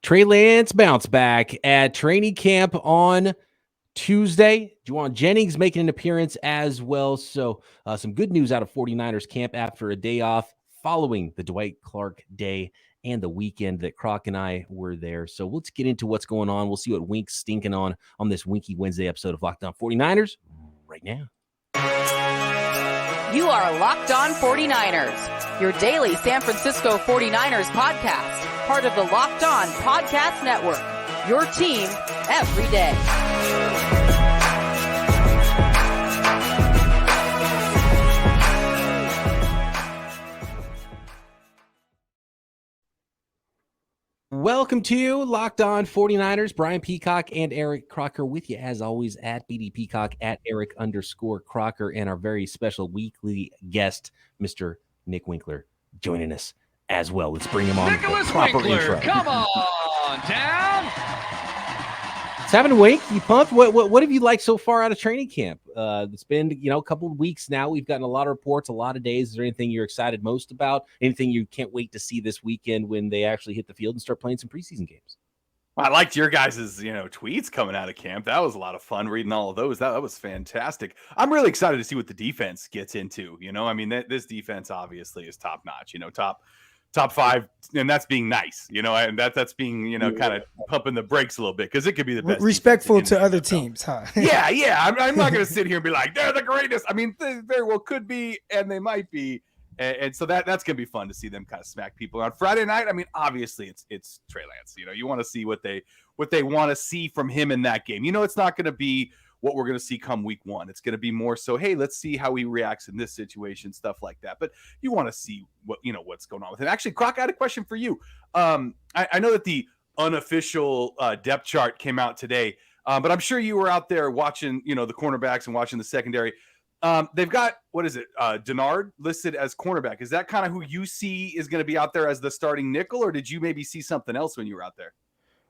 Trey Lance bounce back at training camp on Tuesday. Juwan Jennings making an appearance as well. So some good news out of 49ers camp after a day off following the Dwight Clark day and the weekend that Croc and I were there. So let's get into what's going on. We'll see what Wink's stinking on this Winky Wednesday episode of Locked On 49ers right now. You are Locked On 49ers, your daily San Francisco 49ers podcast, part of the Locked On Podcast Network, your team every day. Welcome to Locked On 49ers. Brian Peacock and Eric Crocker with you, as always, at BD Peacock, at Eric_Crocker, and our very special weekly guest, Mr. Nick Winkler, joining us as well. Let's bring him on. Nicholas Winkler, come on down. It's happening, Wink. You pumped? What have you liked so far out of training camp? It's been a couple of weeks now. We've gotten a lot of reports, a lot of days. Is there anything you're excited most about? Anything you can't wait to see this weekend when they actually hit the field and start playing some preseason games? I liked your guys' tweets coming out of camp. That was a lot of fun reading all of those. That was fantastic. I'm really excited to see what the defense gets into. This defense obviously is top notch. Top five, and that's being nice, and that's being, kind of pumping the brakes a little bit because it could be the best. Respectful to other teams, huh? Yeah. I'm not going to sit here and be like, they're the greatest. I mean, they very well could be, and they might be. And so that's going to be fun to see them kind of smack people on Friday night. I mean, obviously it's Trey Lance. You want to see what they want to see from him in that game. It's not going to be what we're going to see come week one. It's going to be more so, hey, let's see how he reacts in this situation, stuff like that. But you want to see what's going on with him. Actually, Croc, I had a question for you. I know that the unofficial depth chart came out today, but I'm sure you were out there watching, the cornerbacks and watching the secondary. They've got, Denard listed as cornerback. Is that kind of who you see is going to be out there as the starting nickel, or did you maybe see something else when you were out there?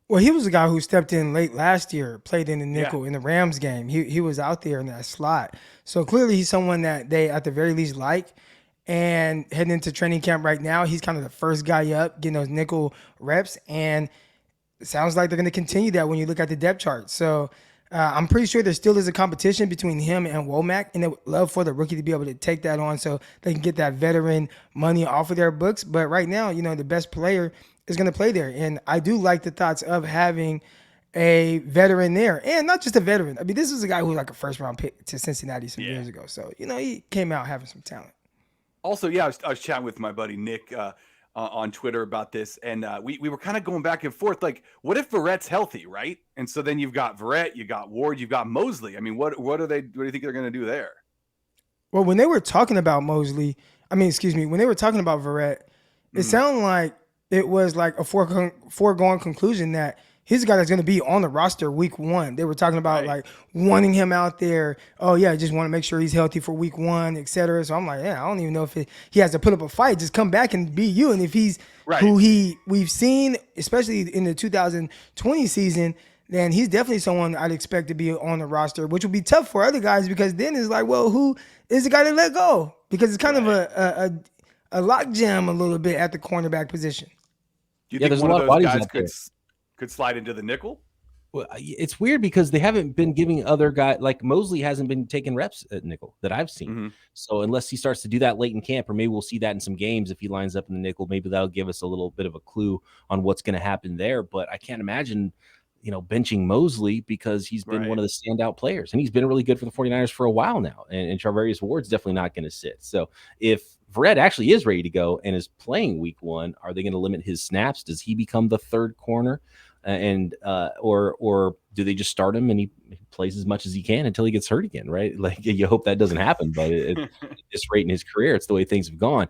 Well, he was the guy who stepped in late last year, played in the nickel in the Rams game. He was out there in that slot. So clearly he's someone that they at the very least like. And heading into training camp right now, he's kind of the first guy up, getting those nickel reps. And it sounds like they're going to continue that when you look at the depth chart. So I'm pretty sure there still is a competition between him and Womack, and they would love for the rookie to be able to take that on so they can get that veteran money off of their books. But right now, the best player is going to play there. And I do like the thoughts of having a veteran there. And not just a veteran. I mean, this is a guy who was like a first-round pick to Cincinnati some years ago. So, he came out having some talent. Also, I was chatting with my buddy Nick on Twitter about this, and we were kind of going back and forth. Like, what if Verrett's healthy, right? And so then you've got Verrett, you got Ward, you've got Mosley. I mean, what do you think they're going to do there? Well, when they were talking about when they were talking about Verrett, it sounded like it was like a foregone conclusion that he's a guy that's going to be on the roster week one. They were talking about like wanting him out there. Oh yeah, just want to make sure he's healthy for week one, etc. So I'm like, I don't even know if he has to put up a fight. Just come back and be you. And if he's who we've seen, especially in the 2020 season, then he's definitely someone I'd expect to be on the roster, which would be tough for other guys because then it's like, well, who is the guy to let go? Because it's kind of a logjam a little bit at the cornerback position. Do you think one of those guys could slide into the nickel? Well, it's weird because they haven't been giving other guys, like Mosley hasn't been taking reps at nickel that I've seen. Mm-hmm. So unless he starts to do that late in camp, or maybe we'll see that in some games if he lines up in the nickel, maybe that'll give us a little bit of a clue on what's going to happen there. But I can't imagine, benching Mosley because he's been one of the standout players, and he's been really good for the 49ers for a while now. And Charvarius Ward's definitely not going to sit. So if Verrett actually is ready to go and is playing week one, are they going to limit his snaps? Does he become the third corner? Or do they just start him and he plays as much as he can until he gets hurt again, right? Like, you hope that doesn't happen, but at this rate in his career, it's the way things have gone.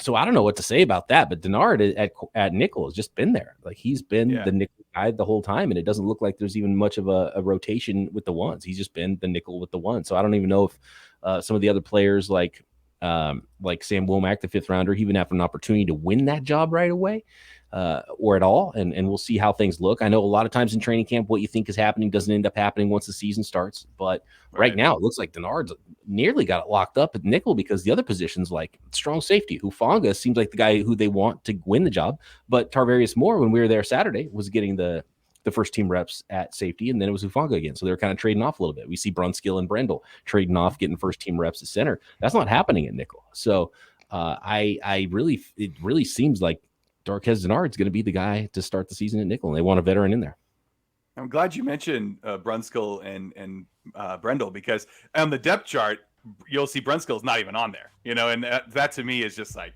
So I don't know what to say about that, but Denard at nickel has just been there. Like, he's been the nickel guy the whole time, and it doesn't look like there's even much of a rotation with the ones. He's just been the nickel with the one. So I don't even know if some of the other players like like Sam Womack, the 5th rounder, he even have an opportunity to win that job right away or at all. And we'll see how things look. I know a lot of times in training camp, what you think is happening doesn't end up happening once the season starts. But right now, it looks like Denard's nearly got it locked up at nickel because the other positions like strong safety, Hufanga seems like the guy who they want to win the job. But Tarvarius Moore, when we were there Saturday, was getting the first team reps at safety, and then it was Hufanga again. So they were kind of trading off a little bit. We see Brunskill and Brendell trading off, getting first team reps at center. That's not happening at nickel. So it really seems like Darqueze Denard's going to be the guy to start the season at nickel, and they want a veteran in there. I'm glad you mentioned Brunskill and Brendell, because on the depth chart, you'll see Brunskill's not even on there, and that to me is just like,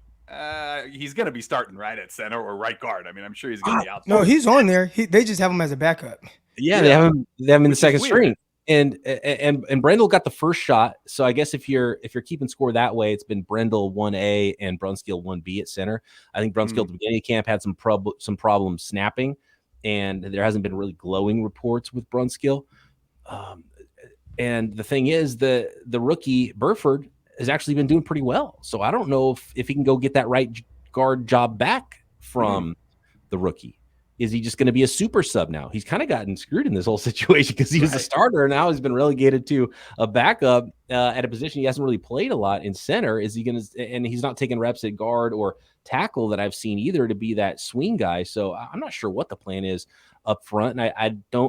he's going to be starting right at center or right guard. I mean, I'm sure he's going to be out there. No, he's on there. They just have him as a backup. Yeah, they have him in the second string. And Brendell got the first shot. So I guess if you're keeping score that way, it's been Brendell 1A and Brunskill 1B at center. I think Brunskill at the beginning of camp had some problems snapping, and there hasn't been really glowing reports with Brunskill. And the thing is, the rookie Burford has actually been doing pretty well. So I don't know if he can go get that right guard job back from the rookie. Is he just going to be a super sub now? He's kind of gotten screwed in this whole situation because he was a starter and now he's been relegated to a backup at a position he hasn't really played a lot in center. Is he going to, and he's not taking reps at guard or tackle that I've seen either to be that swing guy. So I'm not sure what the plan is up front. And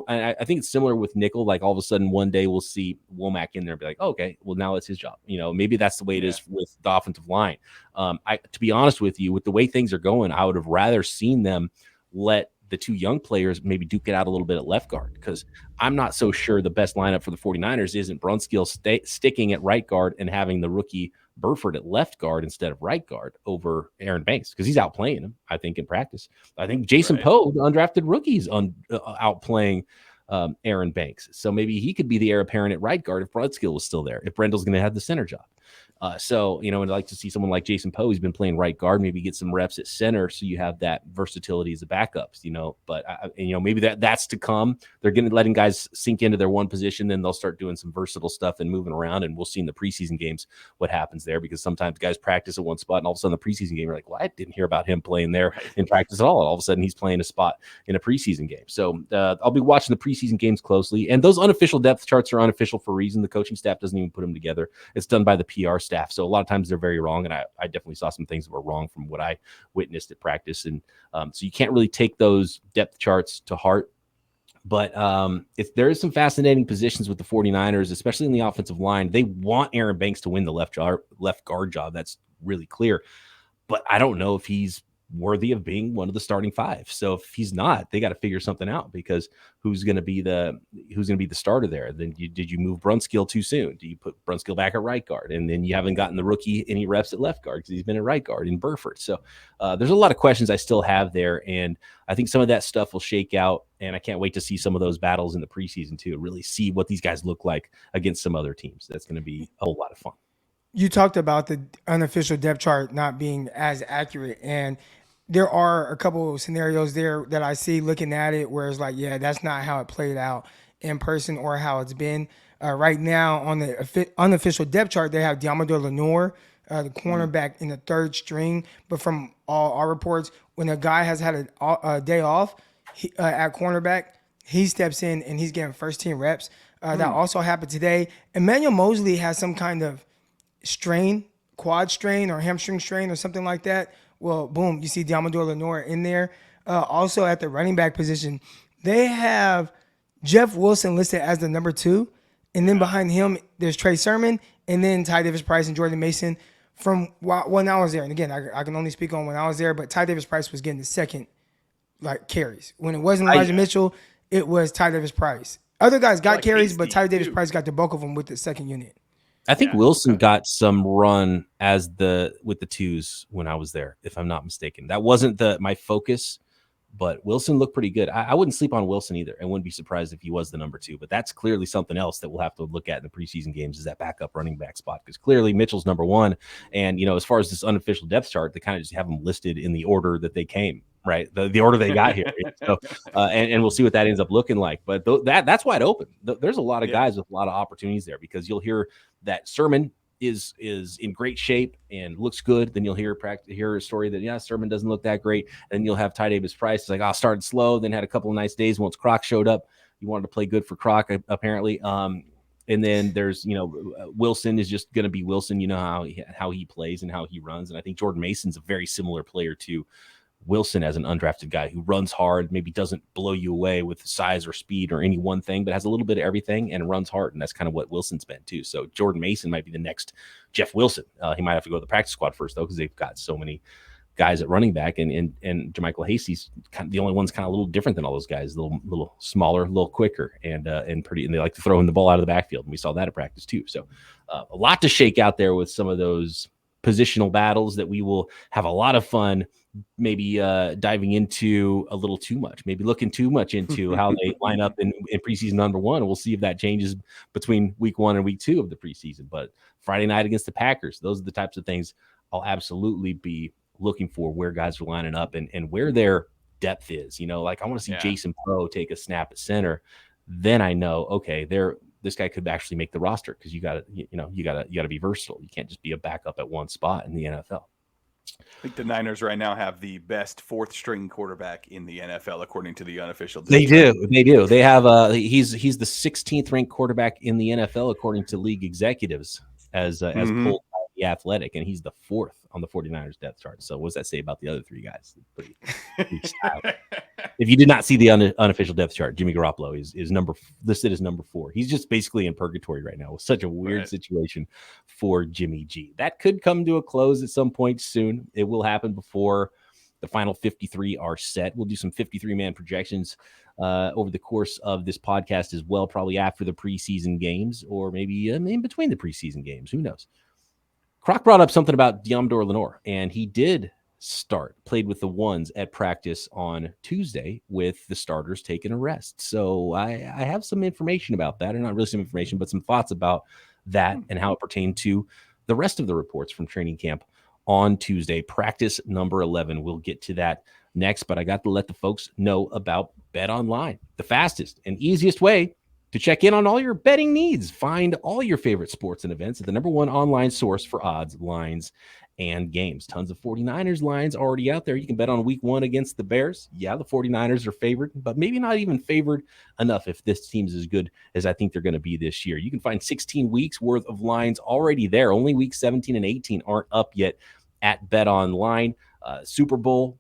I think it's similar with nickel. Like all of a sudden one day we'll see Womack in there and be like, oh, okay, well now it's his job. Maybe that's the way it is with the offensive line. To be honest with you, with the way things are going, I would have rather seen them let the two young players maybe duke it out a little bit at left guard, because I'm not so sure the best lineup for the 49ers isn't Brunskill sticking at right guard and having the rookie Burford at left guard instead of right guard over Aaron Banks, because he's outplaying him, I think, in practice. I think Jason Poe, the undrafted rookie, is outplaying Aaron Banks. So maybe he could be the heir apparent at right guard if Brunskill was still there, if Brendell's going to have the center job. I'd like to see someone like Jason Poe, who's been playing right guard, maybe get some reps at center, so you have that versatility as a backups. But maybe that's to come. They're letting guys sink into their one position, then they'll start doing some versatile stuff and moving around, and we'll see in the preseason games what happens there, because sometimes guys practice at one spot, and all of a sudden the preseason game, you're like, well, I didn't hear about him playing there in practice at all. All of a sudden he's playing a spot in a preseason game. So I'll be watching the preseason games closely, and those unofficial depth charts are unofficial for a reason. The coaching staff doesn't even put them together. It's done by the PR staff. So a lot of times they're very wrong. And I definitely saw some things that were wrong from what I witnessed at practice. And so you can't really take those depth charts to heart. But there is some fascinating positions with the 49ers, especially in the offensive line. They want Aaron Banks to win the left guard job. That's really clear. But I don't know if he's worthy of being one of the starting five. So if he's not, they got to figure something out, because who's going to be the starter there? Then did you move Brunskill too soon? Do you put Brunskill back at right guard? And then you haven't gotten the rookie any reps at left guard because he's been at right guard in Burford. So there's a lot of questions I still have there. And I think some of that stuff will shake out. And I can't wait to see some of those battles in the preseason too, really see what these guys look like against some other teams. That's going to be a whole lot of fun. You talked about the unofficial depth chart not being as accurate, and there are a couple of scenarios there that I see looking at it where it's like, yeah, that's not how it played out in person or how it's been. Right now on the unofficial depth chart, they have Diamador Lenore, the cornerback, in the third string. But from all our reports, when a guy has had a day off at cornerback, he steps in and he's getting first team reps. That also happened today. Emmanuel Mosley has some kind of strain, quad strain or hamstring strain or something like that. Well, boom, you see Diamador Lenore in there. Also at the running back position, they have Jeff Wilson listed as the number 2. And then behind him, there's Trey Sermon, and then Ty Davis-Price and Jordan Mason from when I was there. And again, I can only speak on when I was there, but Ty Davis-Price was getting the second carries. When it wasn't Elijah Mitchell, it was Ty Davis-Price. Other guys got carries, but Ty Davis-Price got the bulk of them with the second unit. I think Wilson got some run with the twos when I was there, if I'm not mistaken. That wasn't my focus, but Wilson looked pretty good. I wouldn't sleep on Wilson either, and wouldn't be surprised if he was the number 2. But that's clearly something else that we'll have to look at in the preseason games, is that backup running back spot, because clearly Mitchell's number 1. And as far as this unofficial depth chart, they kind of just have them listed in the order that they came. Right, the order they got here. So, and we'll see what that ends up looking like. But that's wide open. There's a lot of guys with a lot of opportunities there, because you'll hear that Sermon is in great shape and looks good, then you'll hear a story that Sermon doesn't look that great, and you'll have Ty Davis Price. It's like, I started slow, then had a couple of nice days once Croc showed up. You wanted to play good for Croc apparently. And then there's Wilson is just going to be Wilson. You know how he plays and how he runs, and I think Jordan Mason's a very similar player to Wilson as an undrafted guy who runs hard, maybe doesn't blow you away with size or speed or any one thing, but has a little bit of everything and runs hard. And that's kind of what Wilson's been too. So Jordan Mason might be the next Jeff Wilson. He might have to go to the practice squad first though, because they've got so many guys at running back, and JaMychal Hasty's kind of the only one's kind of a little different than all those guys, a little smaller, a little quicker, and they like to throw in the ball out of the backfield. And we saw that at practice too. So a lot to shake out there with some of those positional battles that we will have a lot of fun maybe diving into a little too much, maybe looking too much into how they line up in preseason number one. And we'll see if that changes between week 1 and week 2 of the preseason. But Friday night against the Packers, those are the types of things I'll absolutely be looking for, where guys are lining up and where their depth is. Like I want to see Jason Poe take a snap at center. Then I know, okay, this guy could actually make the roster, because you got to be versatile. You can't just be a backup at one spot in the NFL. I think the Niners right now have the best 4th string quarterback in the NFL, according to the unofficial. They do. They have he's the 16th ranked quarterback in the NFL according to league executives as polled by The Athletic, and he's the 4th on the 49ers depth chart. So what does that say about the other 3 guys? Pretty if you did not see the unofficial depth chart, Jimmy Garoppolo is listed as number 4. He's just basically in purgatory right now. It's such a weird situation for Jimmy G. That could come to a close at some point soon. It will happen before the final 53 are set. We'll do some 53-man projections over the course of this podcast as well, probably after the preseason games, or maybe in between the preseason games. Who knows? Croc brought up something about Deommodore Lenoir, and he did played with the ones at practice on Tuesday with the starters taking a rest. So I have some information about that, or not really some information, but some thoughts about that and how it pertained to the rest of the reports from training camp on Tuesday. Practice number 11. We'll get to that next, but I got to let the folks know about BetOnline, the fastest and easiest way to check in on all your betting needs. Find all your favorite sports and events at the number 1 online source for odds, lines, and games. Tons of 49ers lines already out there. You can bet on week 1 against the Bears. Yeah, the 49ers are favored, but maybe not even favored enough if this team's as good as I think they're going to be this year. You can find 16 weeks worth of lines already there. Only week 17 and 18 aren't up yet at BetOnline. Super Bowl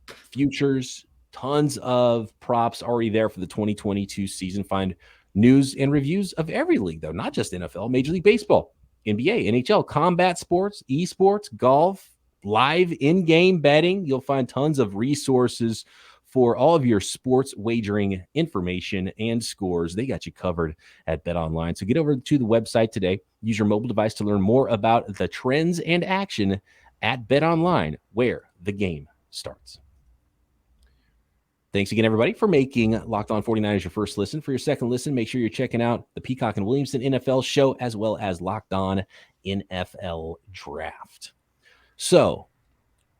futures, tons of props already there for the 2022 season. Find news and reviews of every league, though, not just NFL, Major League Baseball, NBA, NHL, combat sports, esports, golf, live in-game betting. You'll find tons of resources for all of your sports wagering information and scores. They got you covered at BetOnline. So get over to the website today. Use your mobile device to learn more about the trends and action at BetOnline, where the game starts. Thanks again, everybody, for making Locked On 49ers your first listen. For your second listen, make sure you're checking out the Peacock and Williamson NFL show, as well as Locked On NFL Draft. So,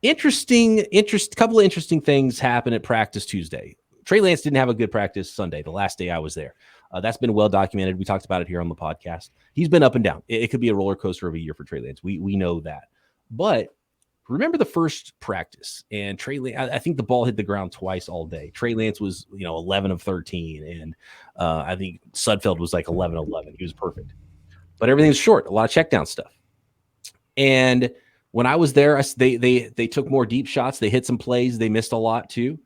couple of interesting things happened at practice Tuesday. Trey Lance didn't have a good practice Sunday, the last day I was there. That's been well documented. We talked about it here on the podcast. He's been up and down. It could be a roller coaster of a year for Trey Lance. We know that. But remember the first practice, and Trey Lance, I think the ball hit the ground twice all day. Trey Lance was, 11 of 13, and I think Sudfeld was like 11 of 11. He was perfect. But everything's short, a lot of check down stuff. And when I was there, they took more deep shots. They hit some plays. They missed a lot too.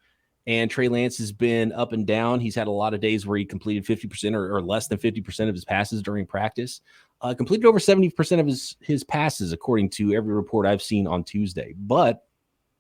And Trey Lance has been up and down. He's had a lot of days where he completed 50% or less than 50% of his passes during practice. Completed over 70% of his passes, according to every report I've seen on Tuesday. But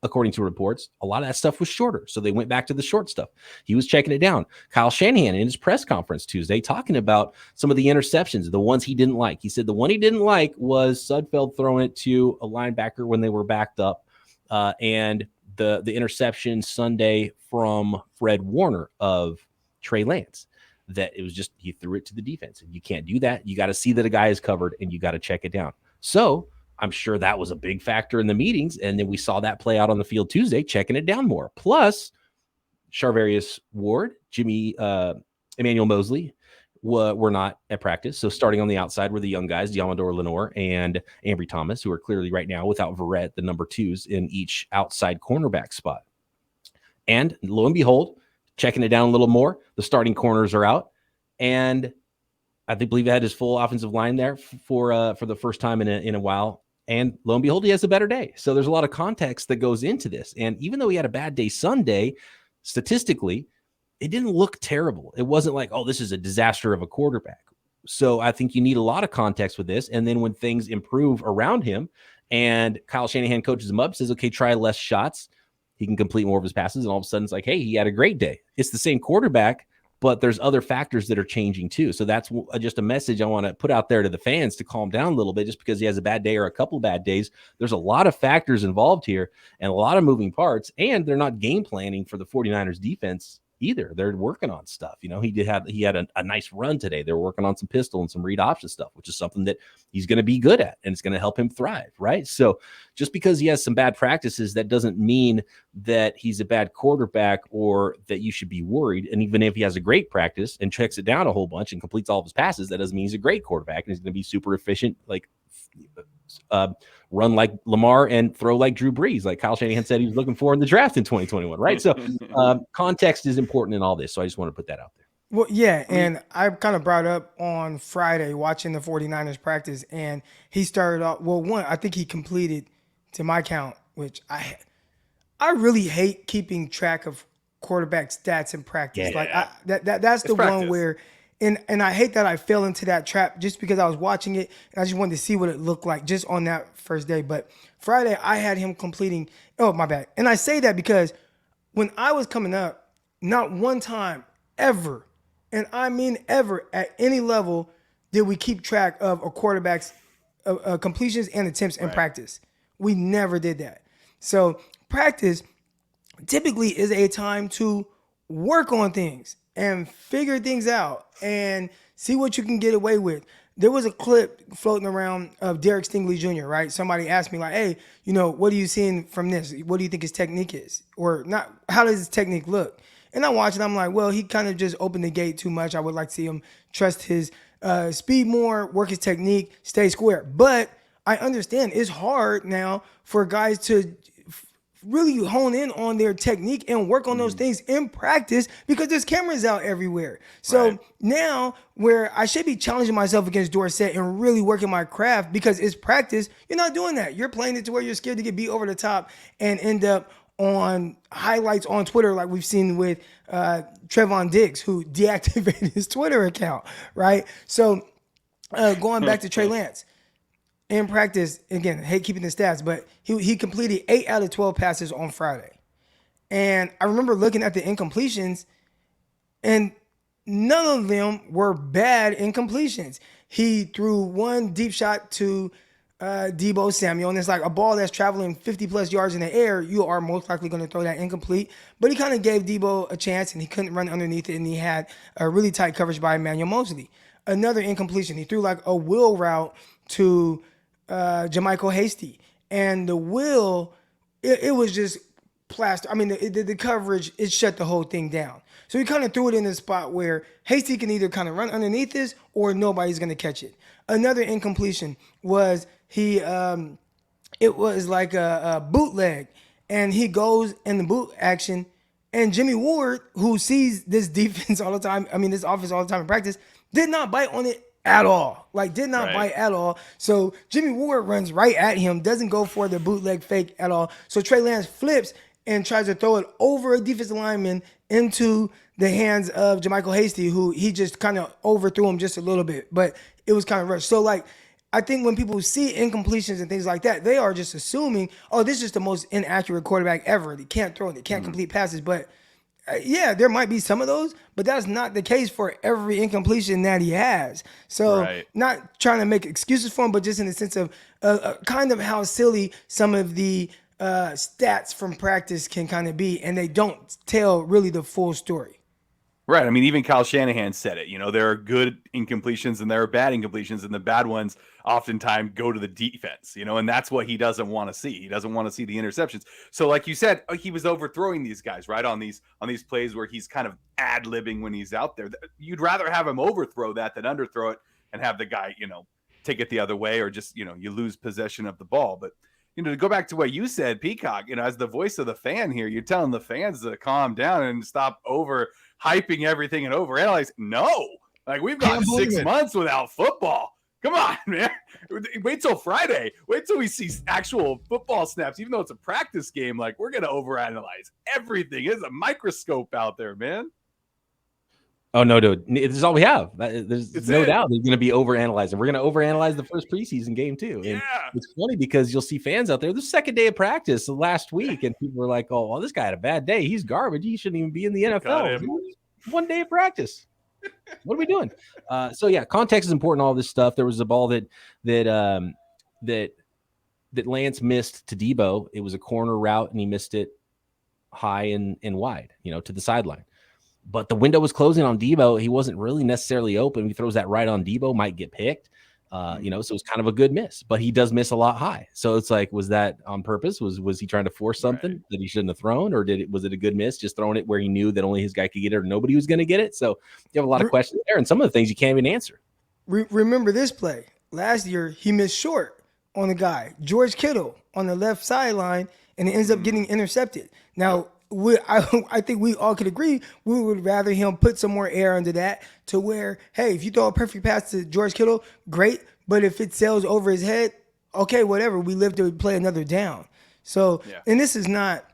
according to reports, a lot of that stuff was shorter. So they went back to the short stuff. He was checking it down. Kyle Shanahan in his press conference Tuesday talking about some of the interceptions, the ones he didn't like. He said the one he didn't like was Sudfeld throwing it to a linebacker when they were backed up, and the interception Sunday from Fred Warner of Trey Lance, that it was just he threw it to the defense. And you can't do that. You got to see that a guy is covered, and you got to check it down. So I'm sure that was a big factor in the meetings. And then we saw that play out on the field Tuesday, checking it down more. Plus, Charvarius Ward, Emmanuel Mosley, were not at practice. So starting on the outside were the young guys, Diamador Lenore and Ambry Thomas, who are clearly right now without Verrett, the number 2s in each outside cornerback spot. And lo and behold, checking it down a little more, the starting corners are out. And I believe he had his full offensive line there for the first time in a while. And lo and behold, he has a better day. So there's a lot of context that goes into this. And even though he had a bad day Sunday, statistically, it didn't look terrible. It wasn't like, oh, this is a disaster of a quarterback. So I think you need a lot of context with this. And then when things improve around him and Kyle Shanahan coaches him up, says, okay, try less shots, he can complete more of his passes. And all of a sudden it's like, hey, he had a great day. It's the same quarterback, but there's other factors that are changing too. So that's just a message I want to put out there to the fans to calm down a little bit. Just because he has a bad day or a couple bad days, there's a lot of factors involved here and a lot of moving parts, and they're not game planning for the 49ers defense either. They're working on stuff. He had a nice run today. They're working on some pistol and some read option stuff, which is something that he's going to be good at, and it's going to help him thrive, right? So just because he has some bad practices, that doesn't mean that he's a bad quarterback or that you should be worried. And even if he has a great practice and checks it down a whole bunch and completes all of his passes, that doesn't mean he's a great quarterback and he's going to be super efficient, like run like Lamar and throw like Drew Brees, like Kyle Shanahan said he was looking for in the draft in 2021, right? So context is important in all this. So I just want to put that out there. Well, yeah, and I kind of brought up on Friday watching the 49ers practice, and he started off, I think he completed, to my count, which I really hate keeping track of quarterback stats in practice. Yeah. Like that's the practice. one where, and I hate that I fell into that trap just because I was watching it and I just wanted to see what it looked like just on that first day. But Friday I had him completing. Oh, my bad. And I say that because when I was coming up, not one time ever, and I mean ever, at any level did we keep track of a quarterback's completions and attempts in practice. We never did that. So practice typically is a time to work on things and figure things out and see what you can get away with. There was a clip floating around of Derek Stingley Jr., right? Somebody asked me like, hey, what are you seeing from this? What do you think his technique is? Or not, how does his technique look? And I watched it, I'm like, well, he kind of just opened the gate too much. I would like to see him trust his speed more, work his technique, stay square. But I understand it's hard now for guys to really hone in on their technique and work on those things in practice because there's cameras out everywhere. So now where I should be challenging myself against Dorsett and really working my craft because it's practice, you're not doing that. You're playing it to where you're scared to get beat over the top and end up on highlights on Twitter like we've seen with Trevon Diggs, who deactivated his Twitter account, right? So going back to Trey Lance, in practice, again, hate keeping the stats, but he completed 8 out of 12 passes on Friday. And I remember looking at the incompletions, and none of them were bad incompletions. He threw one deep shot to Deebo Samuel, and it's like a ball that's traveling 50-plus yards in the air, you are most likely going to throw that incomplete. But he kind of gave Deebo a chance, and he couldn't run underneath it, and he had a really tight coverage by Emmanuel Mosley. Another incompletion, he threw like a wheel route to Jermichael Hasty, and the wheel, it was just plaster. I mean, the coverage, it shut the whole thing down. So he kind of threw it in a spot where Hasty can either kind of run underneath this or nobody's going to catch it. Another incompletion was it was like a bootleg, and he goes in the boot action, and Jimmy Ward, who sees this defense all the time, this offense all the time in practice, did not bite on it at all. Did not bite at all. So Jimmy Ward runs right at him, doesn't go for the bootleg fake at all. So Trey Lance flips and tries to throw it over a defensive lineman into the hands of Jermichael Hasty, who he just kind of overthrew him just a little bit, but it was kind of rushed. So I think when people see incompletions and things like that, they are just assuming, oh, this is just the most inaccurate quarterback ever. They can't throw it. They can't complete passes. But yeah, there might be some of those, but that's not the case for every incompletion that he has. So not trying to make excuses for him, but just in the sense of kind of how silly some of the stats from practice can kind of be, and they don't tell really the full story. Right. I mean, even Kyle Shanahan said it. There are good incompletions and there are bad incompletions, and the bad ones oftentimes go to the defense, and that's what he doesn't want to see. He doesn't want to see the interceptions. So, like you said, he was overthrowing these guys, right? On these plays where he's kind of ad-libbing when he's out there. You'd rather have him overthrow that than underthrow it and have the guy, take it the other way, or just, you lose possession of the ball. But to go back to what you said, Peacock, as the voice of the fan here, you're telling the fans to calm down and stop hyping everything and overanalyze. No, like we've got 6 months without football. Come on, man. Wait till Friday. Wait till we see actual football snaps. Even though it's a practice game, like we're going to overanalyze everything. There's a microscope out there, man. Oh, no, dude. This is all we have. There's no doubt there's going to be overanalyzing. We're going to overanalyze the first preseason game, too. And it's funny because you'll see fans out there the second day of practice last week, and people were like, oh, well, this guy had a bad day. He's garbage. He shouldn't even be in the NFL. 1 day of practice. What are we doing? So, yeah, context is important, all this stuff. There was a ball that Lance missed to Debo. It was a corner route, and he missed it high and wide, to the sideline. But the window was closing on Debo. He wasn't really necessarily open. If he throws that right on Debo, might get picked. So it's kind of a good miss. But he does miss a lot high. So it's like, was that on purpose? Was he trying to force something that he shouldn't have thrown? Or was it a good miss, just throwing it where he knew that only his guy could get it or nobody was going to get it? So you have a lot of questions there. And some of the things you can't even answer. Remember this play. Last year, he missed short on the guy, George Kittle, on the left sideline, and it ends up getting intercepted. Now, I think we all could agree we would rather him put some more air under that to where, hey, if you throw a perfect pass to George Kittle, great. But if it sails over his head, okay, whatever. We live to play another down. So, and this is not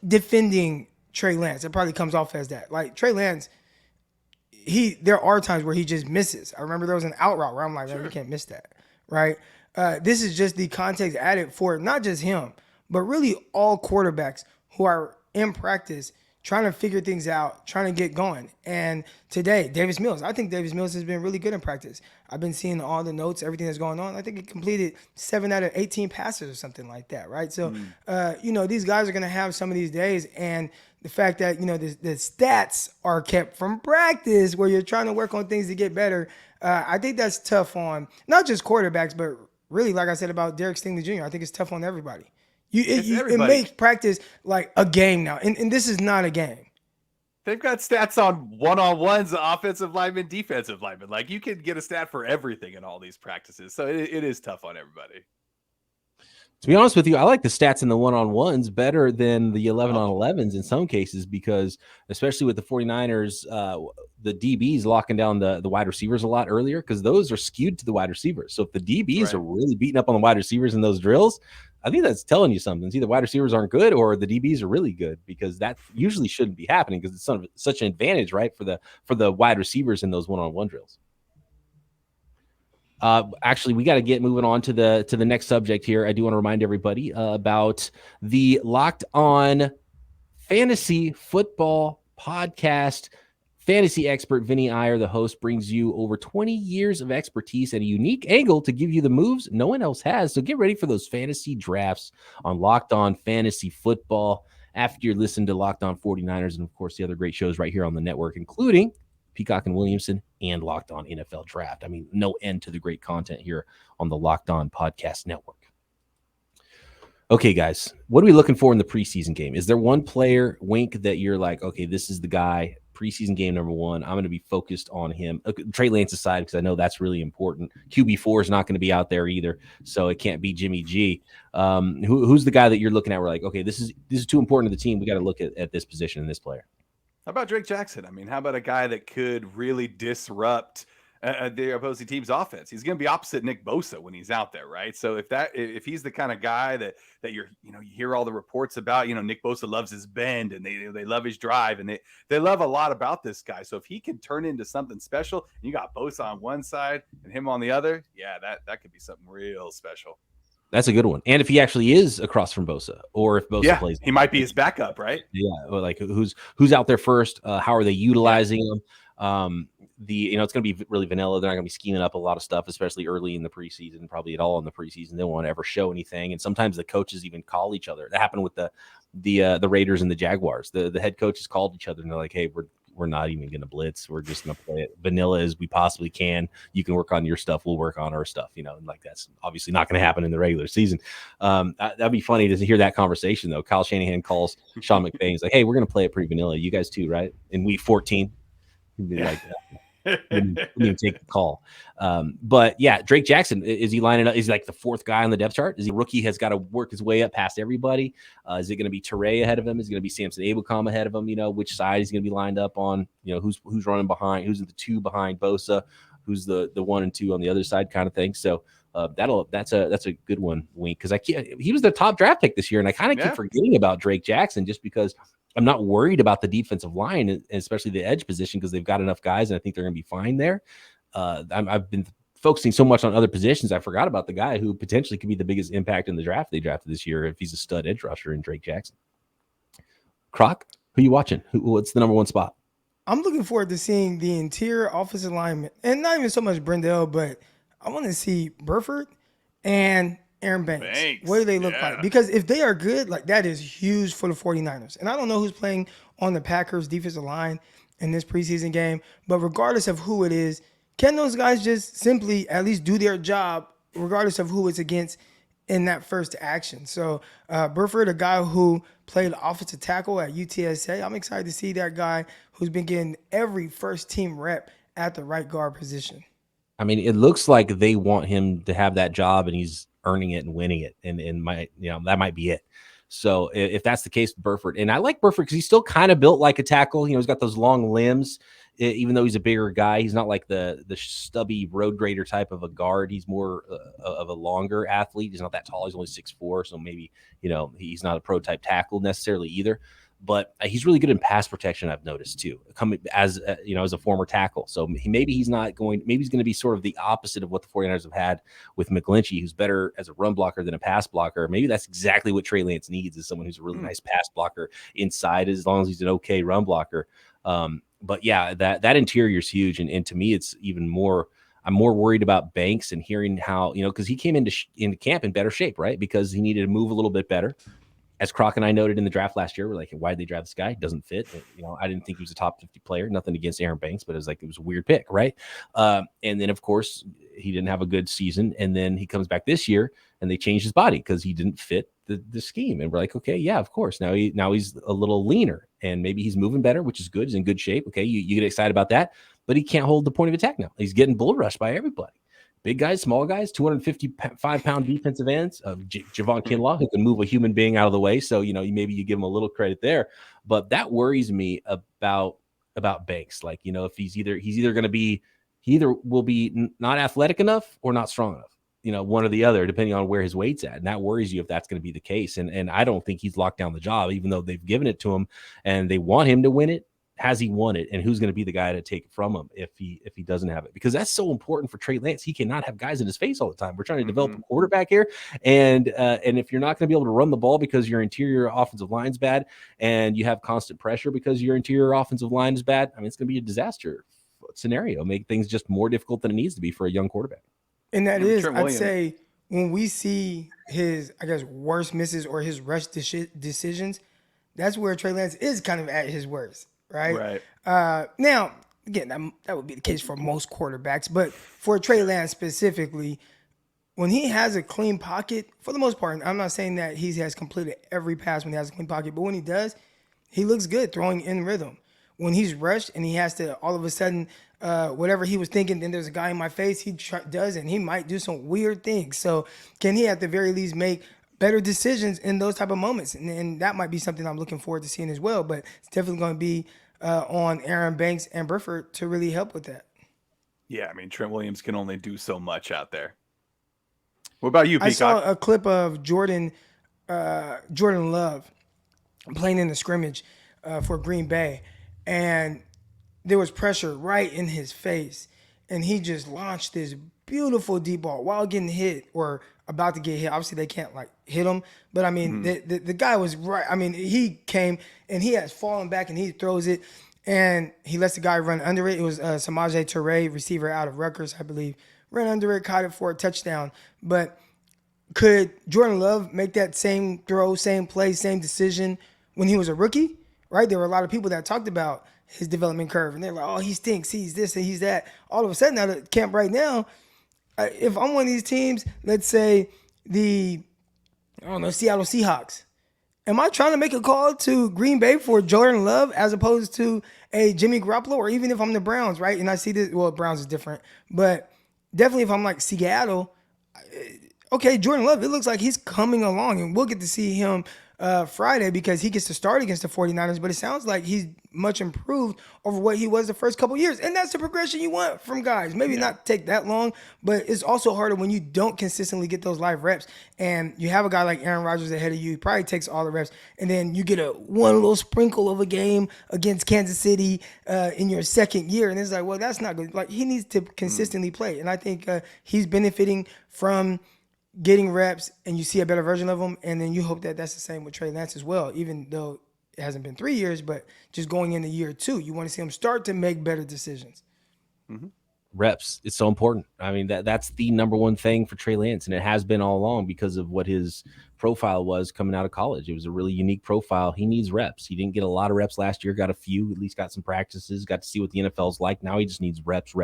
defending Trey Lance. It probably comes off as that. Like Trey Lance, there are times where he just misses. I remember there was an out route where I'm like, man, you can't miss that, right? This is just the context added for not just him, but really all quarterbacks who are in practice, trying to figure things out, trying to get going. And today, Davis Mills, I think Davis Mills has been really good in practice. I've been seeing all the notes, everything that's going on. I think he completed 7 out of 18 passes or something like that, right? So, these guys are going to have some of these days. And the fact that, the stats are kept from practice where you're trying to work on things to get better, I think that's tough on not just quarterbacks, but really, like I said about Derek Stingley Jr., I think it's tough on everybody. It makes practice like a game now, and this is not a game. They've got stats on one-on-ones, offensive linemen, defensive linemen. Like you can get a stat for everything in all these practices, so it is tough on everybody. To be honest with you, I like the stats in the one-on-ones better than the 11-on-11s in some cases because, especially with the 49ers, the DBs locking down the wide receivers a lot earlier because those are skewed to the wide receivers. So if the DBs are really beating up on the wide receivers in those drills, I think that's telling you something. It's either wide receivers aren't good or the DBs are really good because that usually shouldn't be happening because it's such an advantage, right, for the wide receivers in those one-on-one drills. Actually, we got to get moving on to the next subject here. I do want to remind everybody about the Locked On Fantasy Football Podcast. Fantasy expert Vinny Iyer, the host, brings you over 20 years of expertise and a unique angle to give you the moves no one else has. So get ready for those fantasy drafts on Locked On Fantasy Football after you're listening to Locked On 49ers and, of course, the other great shows right here on the network, including Peacock and Williamson and Locked On NFL Draft. I mean, no end to the great content here on the Locked On Podcast Network. Okay, guys, what are we looking for in the preseason game? Is there one player, Wink, that you're like, okay, this is the guy, preseason game number one, I'm going to be focused on him. Trey Lance aside, because I know that's really important. QB4 is not going to be out there either, so it can't be Jimmy G. Who's the guy that you're looking at? We're like, okay, this is too important to the team. We got to look at this position and this player. How about Drake Jackson? I mean, how about a guy that could really disrupt the opposing team's offense? He's going to be opposite Nick Bosa when he's out there, right? So if he's the kind of guy that you hear all the reports about, Nick Bosa loves his bend and they love his drive and they love a lot about this guy. So if he can turn into something special, and you got Bosa on one side and him on the other, yeah, that could be something real special. That's a good one. And if he actually is across from Bosa, or if Bosa plays, he might be his backup, right? Yeah, or like who's out there first? How are they utilizing him? It's going to be really vanilla. They're not going to be scheming up a lot of stuff, especially early in the preseason, probably at all in the preseason. They won't ever show anything, and sometimes the coaches even call each other. That happened with the Raiders and the Jaguars. The head coaches called each other and they're like, "Hey, we're not even going to blitz. We're just going to play it vanilla as we possibly can. You can work on your stuff. We'll work on our stuff, and like that's obviously not going to happen in the regular season. That'd be funny to hear that conversation though. Kyle Shanahan calls Sean McVay. He's like, hey, we're going to play it pretty vanilla. You guys too, right? In week 14. He'd be like, wouldn't even take the call. But yeah, Drake Jackson, is he lining up? Is he like the fourth guy on the depth chart? Is he rookie has got to work his way up past everybody? Is it going to be Trey ahead of him? Is it going to be Samson Ebukam ahead of him? Which side he's going to be lined up on? Who's running behind? Who's the 2 behind Bosa? Who's the 1 and 2 on the other side, kind of thing. So that's a good one, Wink, because he was the top draft pick this year, and I kind of keep forgetting about Drake Jackson just because I'm not worried about the defensive line, and especially the edge position, because they've got enough guys, and I think they're going to be fine there. I've been focusing so much on other positions, I forgot about the guy who potentially could be the biggest impact in the draft they drafted this year if he's a stud edge rusher in Drake Jackson. Croc, who you watching? What's the number 1 spot? I'm looking forward to seeing the interior offensive lineman, and not even so much Brendell, but I want to see Burford and Aaron Banks. What do they look like? Because if they are good, like that is huge for the 49ers. And I don't know who's playing on the Packers defensive line in this preseason game, but regardless of who it is, can those guys just simply at least do their job regardless of who it's against in that first action? So Burford, a guy who played offensive tackle at UTSA, I'm excited to see that guy who's been getting every first team rep at the right guard position. I mean, it looks like they want him to have that job, and he's earning it and winning it, and that might be it. So if that's the case, Burford, and I like Burford because he's still kind of built like a tackle. He's got those long limbs, even though he's a bigger guy. He's not like the stubby road grader type of a guard. He's more of a longer athlete. He's not that tall. He's only 6'4", so maybe he's not a pro type tackle necessarily either. But he's really good in pass protection, I've noticed too, coming as as a former tackle. So maybe he's going to be sort of the opposite of what the 49ers have had with McGlinchey, who's better as a run blocker than a pass blocker. Maybe that's exactly what Trey Lance needs, is someone who's a really nice pass blocker inside, as long as he's an okay run blocker. But yeah, that interior is huge. And to me, it's even more, I'm more worried about Banks and hearing how, because he came into camp in better shape, right? Because he needed to move a little bit better. As Croc and I noted in the draft last year, we're like, why did they draft this guy? Doesn't fit. I didn't think he was a top 50 player. Nothing against Aaron Banks, but it was a weird pick, right? And then, of course, he didn't have a good season. And then he comes back this year, and they changed his body because he didn't fit the scheme. And we're like, okay, yeah, of course. Now he's a little leaner, and maybe he's moving better, which is good. He's in good shape. Okay, you get excited about that. But he can't hold the point of attack now. He's getting bull rushed by everybody. Big guys, small guys, 255-pound defensive ends of Javon Kinlaw, who can move a human being out of the way. So, maybe you give him a little credit there. But that worries me about Banks. Like, if he's either going to be, he either will be not athletic enough or not strong enough, one or the other, depending on where his weight's at. And that worries you if that's going to be the case. And I don't think he's locked down the job, even though they've given it to him and they want him to win it. Has he won it, and who's going to be the guy to take it from him if he doesn't have it? Because that's so important for Trey Lance. He cannot have guys in his face all the time. We're trying to develop a quarterback here, and if you're not going to be able to run the ball because your interior offensive line's bad, and you have constant pressure because your interior offensive line is bad, I mean, it's going to be a disaster scenario. Make things just more difficult than it needs to be for a young quarterback. And that is, I'd say, when we see his, worst misses or his rush decisions, that's where Trey Lance is kind of at his worst. Right. Now, again, that would be the case for most quarterbacks, but for Trey Lance specifically, when he has a clean pocket, for the most part, I'm not saying that he has completed every pass when he has a clean pocket, but when he does, he looks good throwing in rhythm. When he's rushed and he has to all of a sudden, whatever he was thinking, then there's a guy in my face, he does, and he might do some weird things. So can he at the very least make better decisions in those type of moments? And that might be something I'm looking forward to seeing as well, but it's definitely going to be on Aaron Banks and Burford to really help with that. Yeah, I mean, Trent Williams can only do so much out there. What about you, Peacock? I saw a clip of Jordan Love playing in the scrimmage for Green Bay, and there was pressure right in his face, and he just launched this beautiful deep ball while getting hit or about to get hit. Obviously, they can't hit him, but I mean, the guy was right. I mean, he came and he has fallen back and he throws it, and he lets the guy run under it. It was Samaje Toure, receiver out of Rutgers, I believe, ran under it, caught it for a touchdown. But could Jordan Love make that same throw, same play, same decision when he was a rookie? right? There were a lot of people that talked about his development curve, and they're like, oh, he stinks, he's this and he's that. All of a sudden, out of camp right now, if I'm one of these teams, let's say Seattle Seahawks, am I trying to make a call to Green Bay for Jordan Love as opposed to a Jimmy Garoppolo? Or even if I'm the Browns, right? And I see this, well, Browns is different, but definitely if I'm like Seattle, okay, Jordan Love, it looks like he's coming along, and we'll get to see him Friday because he gets to start against the 49ers, but it sounds like he's much improved over what he was the first couple years. And that's the progression you want from guys. Maybe not take that long, but it's also harder when you don't consistently get those live reps. And you have a guy like Aaron Rodgers ahead of you. He probably takes all the reps. And then you get one little sprinkle of a game against Kansas City in your second year. And it's like, well, that's not good. Like, he needs to consistently play. And I think he's benefiting from getting reps, and you see a better version of him, and then you hope that that's the same with Trey Lance as well, even though it hasn't been 3 years, but just going into year 2, you want to see him start to make better decisions. Mm-hmm. Reps, it's so important. I mean, that's the number one thing for Trey Lance, and it has been all along because of what his profile was coming out of college. It was a really unique profile. He needs reps. He didn't get a lot of reps last year, got a few, at least got some practices, got to see what the NFL's like. Now he just needs reps.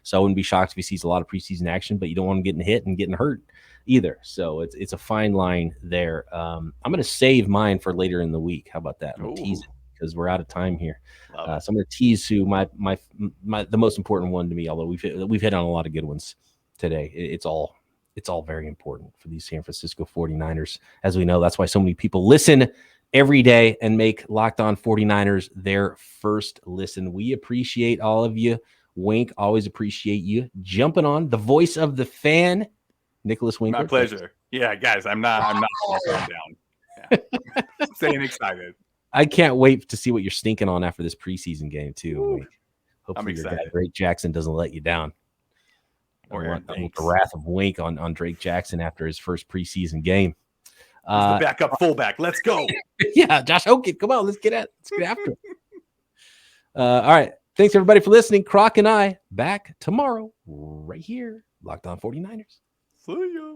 So I wouldn't be shocked if he sees a lot of preseason action, but you don't want him getting hit and getting hurt either. So it's a fine line there. I'm going to save mine for later in the week. How about that? I'm going to tease it because we're out of time here. So I'm going to tease who the most important one to me, although we've hit on a lot of good ones today. It's all very important for these San Francisco 49ers. As we know, that's why so many people listen every day and make Locked On 49ers their first listen. We appreciate all of you. Wink, always appreciate you jumping on. The voice of the fan, Nicholas Winkler. My pleasure. Yeah, guys, I'm not going down. Yeah. Staying excited. I can't wait to see what you're stinking on after this preseason game too. Hopefully your guy Drake Jackson doesn't let you down. Or the wrath of Wink on Drake Jackson after his first preseason game. The backup fullback. Let's go. Yeah, Josh Oken, come on, let's get after it. All right. Thanks everybody for listening. Croc and I back tomorrow right here. Locked On 49ers. See ya.